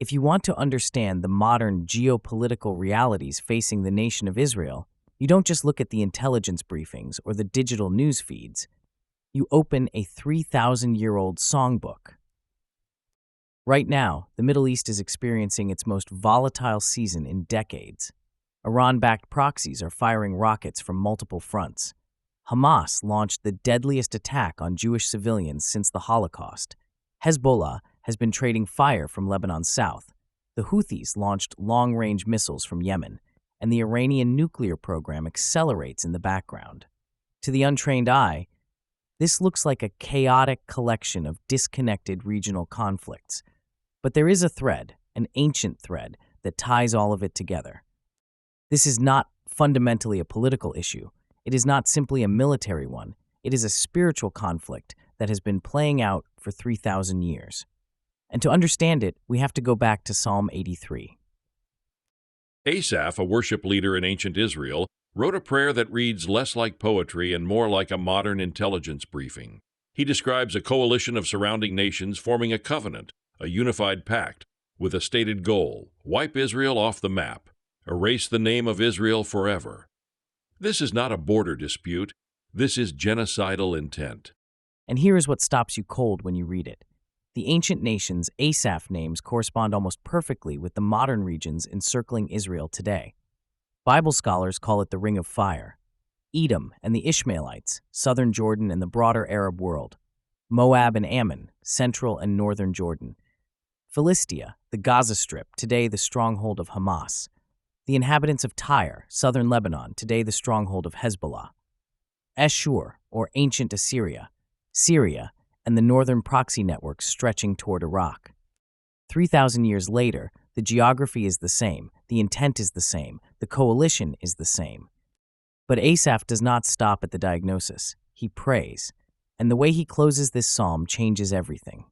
If you want to understand the modern geopolitical realities facing the nation of Israel, you don't just look at the intelligence briefings or the digital news feeds. You open a 3,000-year-old songbook. Right now, the Middle East is experiencing its most volatile season in decades. Iran-backed proxies are firing rockets from multiple fronts. Hamas launched the deadliest attack on Jewish civilians since the Holocaust. Hezbollah has been trading fire from Lebanon's south. The Houthis launched long-range missiles from Yemen, and the Iranian nuclear program accelerates in the background. To the untrained eye, this looks like a chaotic collection of disconnected regional conflicts. But there is a thread, an ancient thread, that ties all of it together. This is not fundamentally a political issue. It is not simply a military one. It is a spiritual conflict that has been playing out for 3,000 years. And to understand it, we have to go back to Psalm 83. Asaph, a worship leader in ancient Israel, wrote a prayer that reads less like poetry and more like a modern intelligence briefing. He describes a coalition of surrounding nations forming a covenant, a unified pact, with a stated goal: wipe Israel off the map, erase the name of Israel forever. This is not a border dispute. This is genocidal intent. And here is what stops you cold when you read it. The ancient nations' Asaph names correspond almost perfectly with the modern regions encircling Israel today. Bible scholars call it the Ring of Fire. Edom and the Ishmaelites, southern Jordan and the broader Arab world. Moab and Ammon, central and northern Jordan. Philistia, the Gaza Strip, today the stronghold of Hamas. The inhabitants of Tyre, southern Lebanon, today the stronghold of Hezbollah. Ashur, or ancient Assyria, Syria, and the northern proxy networks stretching toward Iraq. 3,000 years later, the geography is the same, the intent is the same, the coalition is the same. But Asaph does not stop at the diagnosis. He prays, and the way he closes this psalm changes everything.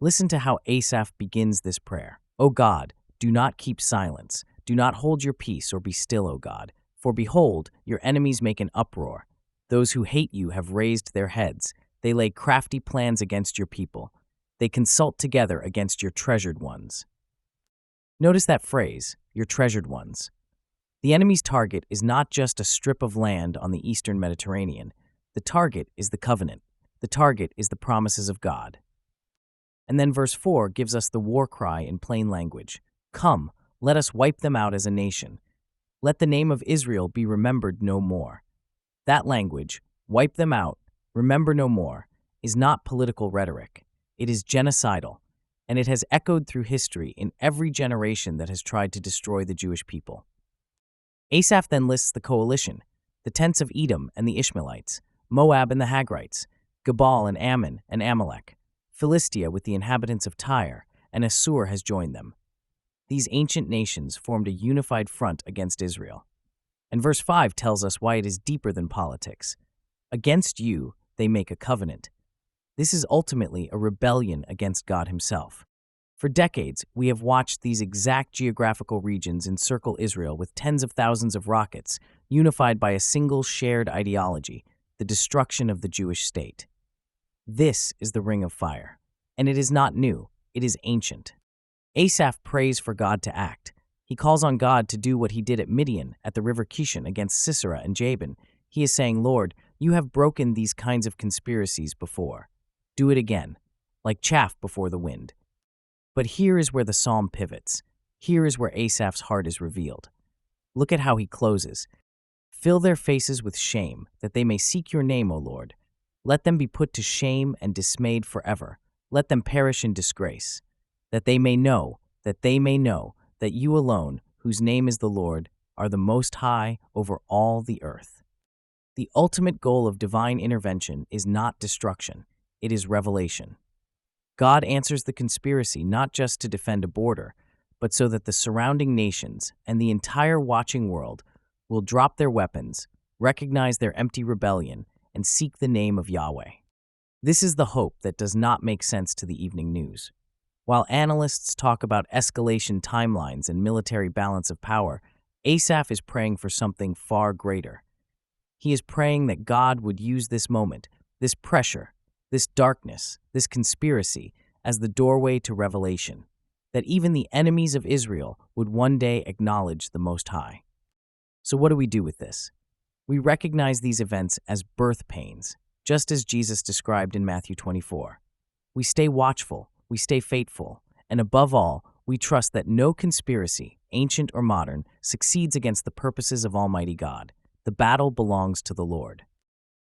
Listen to how Asaph begins this prayer. O God, do not keep silence. Do not hold your peace or be still, O God. For behold, your enemies make an uproar. Those who hate you have raised their heads. They lay crafty plans against your people. They consult together against your treasured ones. Notice that phrase, your treasured ones. The enemy's target is not just a strip of land on the eastern Mediterranean. The target is the covenant. The target is the promises of God. And then verse 4 gives us the war cry in plain language. Come, let us wipe them out as a nation. Let the name of Israel be remembered no more. That language, wipe them out, remember no more, is not political rhetoric. It is genocidal, and it has echoed through history in every generation that has tried to destroy the Jewish people. Asaph then lists the coalition, the tents of Edom and the Ishmaelites, Moab and the Hagrites, Gebal and Ammon and Amalek, Philistia with the inhabitants of Tyre, and Assur has joined them. These ancient nations formed a unified front against Israel. And verse 5 tells us why it is deeper than politics. Against you, they make a covenant. This is ultimately a rebellion against God himself. For decades, we have watched these exact geographical regions encircle Israel with tens of thousands of rockets, unified by a single shared ideology, the destruction of the Jewish state. This is the Ring of Fire. And it is not new, it is ancient. Asaph prays for God to act. He calls on God to do what he did at Midian, at the river Kishon, against Sisera and Jabin. He is saying, Lord, you have broken these kinds of conspiracies before. Do it again, like chaff before the wind. But here is where the psalm pivots. Here is where Asaph's heart is revealed. Look at how he closes. Fill their faces with shame, that they may seek your name, O Lord. Let them be put to shame and dismayed forever. Let them perish in disgrace. That they may know that you alone, whose name is the Lord, are the Most High over all the earth. The ultimate goal of divine intervention is not destruction, it is revelation. God answers the conspiracy not just to defend a border, but so that the surrounding nations and the entire watching world will drop their weapons, recognize their empty rebellion, and seek the name of Yahweh. This is the hope that does not make sense to the evening news. While analysts talk about escalation timelines and military balance of power, Asaph is praying for something far greater. He is praying that God would use this moment, this pressure, this darkness, this conspiracy, as the doorway to revelation. that even the enemies of Israel would one day acknowledge the Most High. So what do we do with this? We recognize these events as birth pains, just as Jesus described in Matthew 24. We stay watchful, we stay faithful, and above all, we trust that no conspiracy, ancient or modern, succeeds against the purposes of Almighty God. The battle belongs to the Lord.